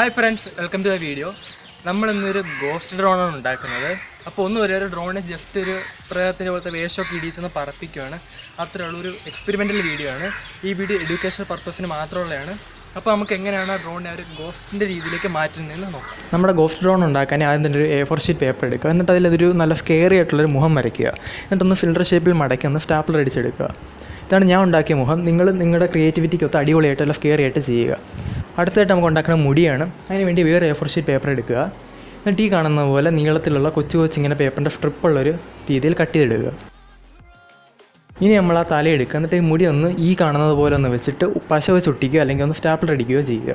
Hi friends, welcome to the video. നമ്മൾ ഇന്നൊരു ghost ഡ്രോണാണ് ഉണ്ടാക്കുന്നത്. അപ്പോൾ ഒരു ഡ്രോണിനെ ജസ്റ്റ് ഒരു പ്രേതത്തിൻ്റെ പോലത്തെ വേഷമൊക്കെ ഇടിച്ചൊന്ന് പറപ്പിക്കുകയാണ്. അത്രയുള്ളൊരു എക്സ്പെരിമെൻ്റൽ വീഡിയോ ആണ്. ഈ വീഡിയോ എഡ്യൂക്കേഷണൽ പർപ്പസിന് മാത്രമുള്ളതാണ്. അപ്പോൾ നമുക്ക് എങ്ങനെയാണ് ആ ഡ്രോണിനെ ഒരു ഗോസ്റ്റിൻ്റെ രീതിയിലേക്ക് മാറ്റുന്നതെന്ന് നോക്കാം. നമ്മുടെ ഗോസ്റ്റ് ഡ്രോൺ ഉണ്ടാക്കാൻ ആദ്യം തന്നെ ഒരു A4 ഷീറ്റ് പേപ്പർ എടുക്കുക. എന്നിട്ട് അതിലൊരു നല്ല സ്കെയറി ആയിട്ടുള്ളൊരു മുഖം വരയ്ക്കുക. എന്നിട്ടൊന്ന് ഫിൽറ്റർ ഷേപ്പിൽ മടക്കി ഒന്ന് സ്റ്റാപ്ലർ അടിച്ചെടുക്കുക. ഇതാണ് ഞാൻ ഉണ്ടാക്കിയ മുഖം. നിങ്ങൾ നിങ്ങളുടെ ക്രിയേറ്റിവിറ്റിക്കൊത്ത് അടിപൊളിയായിട്ടുള്ള സ്കെയറി ആയിട്ട് ചെയ്യുക. അടുത്തായിട്ട് നമുക്ക് ഉണ്ടാക്കുന്ന മുടിയാണ്. അതിന് വേണ്ടി വേറെ A4 ഷീറ്റ് പേപ്പർ എടുക്കുക. എന്നിട്ട് ഈ കാണുന്ന പോലെ നീളത്തിലുള്ള കൊച്ചിങ്ങനെ പേപ്പറിൻ്റെ സ്ട്രിപ്പുള്ളൊരു രീതിയിൽ കട്ട് ചെയ്തെടുക്കുക. ഇനി നമ്മൾ ആ തല എടുക്കുക. എന്നിട്ട് ഈ മുടി ഒന്ന് ഈ കാണുന്നത് പോലെ ഒന്ന് വെച്ചിട്ട് പശ വെച്ച് ഒട്ടിക്കുകയോ അല്ലെങ്കിൽ ഒന്ന് സ്റ്റാപ്ലർ അടിക്കുകയോ ചെയ്യുക.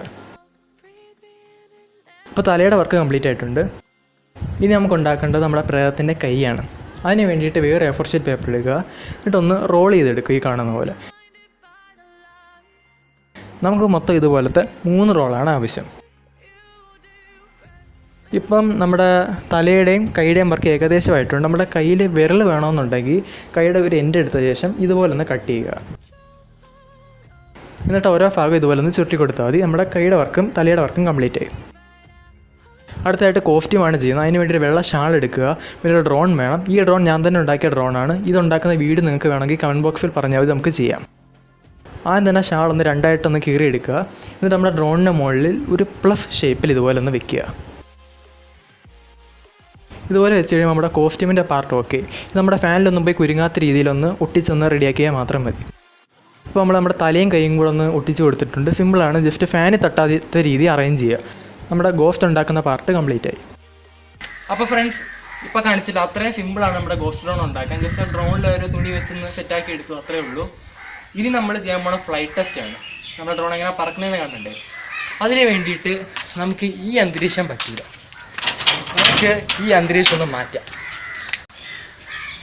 ഇപ്പോൾ തലയുടെ വർക്ക് കംപ്ലീറ്റ് ആയിട്ടുണ്ട്. ഇനി നമുക്ക് ഉണ്ടാക്കേണ്ടത് നമ്മുടെ പ്രേതത്തിൻ്റെ കൈയാണ്. അതിന് വേണ്ടിയിട്ട് വേറെ A4 ഷീറ്റ് പേപ്പർ എടുക്കുക. എന്നിട്ടൊന്ന് റോൾ ചെയ്തെടുക്കുക ഈ കാണുന്ന പോലെ. നമുക്ക് മൊത്തം ഇതുപോലത്തെ 3 റോളാണ് ആവശ്യം. ഇപ്പം നമ്മുടെ തലയുടെയും കൈയുടെയും വർക്ക് ഏകദേശമായിട്ടുണ്ട്. നമ്മുടെ കയ്യിൽ വിരൽ വേണമെന്നുണ്ടെങ്കിൽ കൈയുടെ ഒരു എൻഡ് എടുത്ത ശേഷം ഇതുപോലെ ഒന്ന് കട്ട് ചെയ്യുക. എന്നിട്ട് ഓരോ ഭാഗം ഇതുപോലെ ഒന്ന് ചുരുട്ടി കൊടുത്താൽ മതി. നമ്മുടെ കൈയുടെ വർക്കും തലയുടെ വർക്കും കംപ്ലീറ്റ് ആയി. അടുത്തായിട്ട് കോസ്റ്റ്യൂമാണ് ചെയ്യുന്നത്. അതിന് വേണ്ടി ഒരു വെള്ള ഷാൾ എടുക്കുക. പിന്നെ ഒരു ഡ്രോൺ വേണം. ഈ ഡ്രോൺ ഞാൻ തന്നെ ഉണ്ടാക്കിയ ഡ്രോണാണ്. ഇതുണ്ടാക്കുന്ന വീഡിയോ നിങ്ങൾക്ക് വേണമെങ്കിൽ കമൻറ്റ് ബോക്സിൽ പറഞ്ഞാൽ മതി, നമുക്ക് ചെയ്യാം. ആദ്യം തന്നെ ഷാൾ ഒന്ന് രണ്ടായിട്ടൊന്ന് കീറിയെടുക്കുക. എന്നിട്ട് നമ്മുടെ ഡ്രോണിൻ്റെ മുകളിൽ ഒരു പ്ലസ് ഷേപ്പിൽ ഇതുപോലെ ഒന്ന് വെക്കുക. ഇതുപോലെ വെച്ച് കഴിയുമ്പോൾ നമ്മുടെ കോസ്റ്റ്യൂമിൻ്റെ പാർട്ട് ഓക്കെ. ഇത് നമ്മുടെ ഫാനിലൊന്നും പോയി കുരുങ്ങാത്ത രീതിയിലൊന്ന് ഒട്ടിച്ചൊന്ന് റെഡിയാക്കിയാൽ മാത്രം മതി. ഇപ്പോൾ നമ്മുടെ തലയും കൈയും കൂടെ ഒന്ന് ഒട്ടിച്ച് കൊടുത്തിട്ടുണ്ട്. സിമ്പിളാണ്. ജസ്റ്റ് ഫാനിൽ തട്ടാത്ത രീതി അറേഞ്ച് ചെയ്യുക. നമ്മുടെ ഗോസ്റ്റ് ഉണ്ടാക്കുന്ന പാർട്ട് കംപ്ലീറ്റ് ആയി. അപ്പോൾ ഫ്രണ്ട്സ്, ഇപ്പോൾ കാണിച്ചില്ല, അത്രയും സിമ്പിളാണ് നമ്മുടെ ഗോസ്റ്റ് ഡ്രോൺ ഉണ്ടാക്കാൻ. ജസ്റ്റ് ഡ്രോണിൽ ഒരു തുണി വെച്ചൊന്ന് സെറ്റാക്കി എടുത്തു, അത്രേ ഉള്ളൂ. ഇനി നമ്മൾ ചെയ്യാൻ പോണ ഫ്ലൈറ്റ് ടെസ്റ്റാണ്. നമ്മുടെ ഡ്രോൺ എങ്ങനെ പറക്കുന്നതെന്ന് കാണണ്ടേ. അതിന് വേണ്ടിയിട്ട് നമുക്ക് ഈ അന്തരീക്ഷം പറ്റില്ല. നമുക്ക് ഈ അന്തരീക്ഷം ഒന്ന് മാറ്റാം.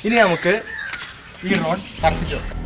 ഇനി നമുക്ക് ഈ ഡ്രോൺ പറപ്പിച്ചു നോക്കാം.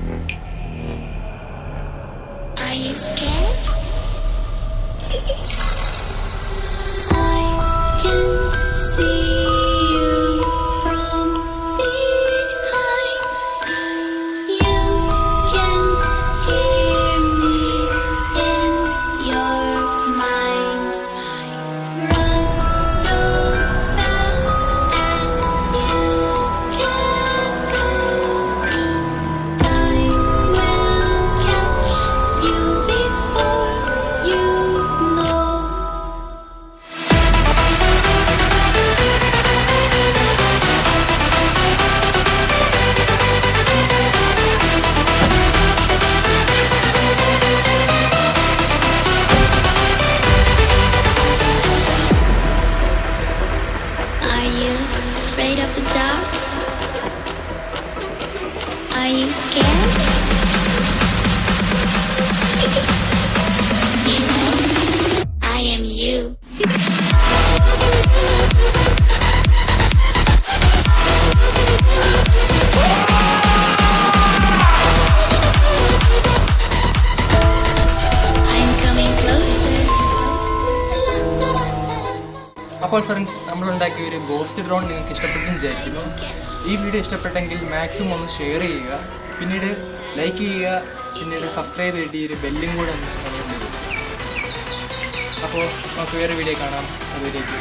Afraid of the dark? Are you scared? You know, I am you. I'm coming closer. അപ്പോൾ ഫ്രണ്ട്സ്, നമ്മളുണ്ടാക്കിയ ഒരു ഗോസ്റ്റ് ഡ്രോൺ നിങ്ങൾക്ക് ഇഷ്ടപ്പെട്ടെന്ന് വിചാരിക്കുന്നു. ഈ വീഡിയോ ഇഷ്ടപ്പെട്ടെങ്കിൽ മാക്സിമം ഒന്ന് ഷെയർ ചെയ്യുക, പിന്നീട് ലൈക്ക് ചെയ്യുക, പിന്നീട് സബ്സ്ക്രൈബ് ചെയ്തിട്ട് ഈ ഒരു ബെല്ലും കൂടെ ഒന്ന് എനേബിൾ ചെയ്യുക. അപ്പോൾ നമുക്ക് വേറെ വീഡിയോ കാണാം. അതുവരേക്കും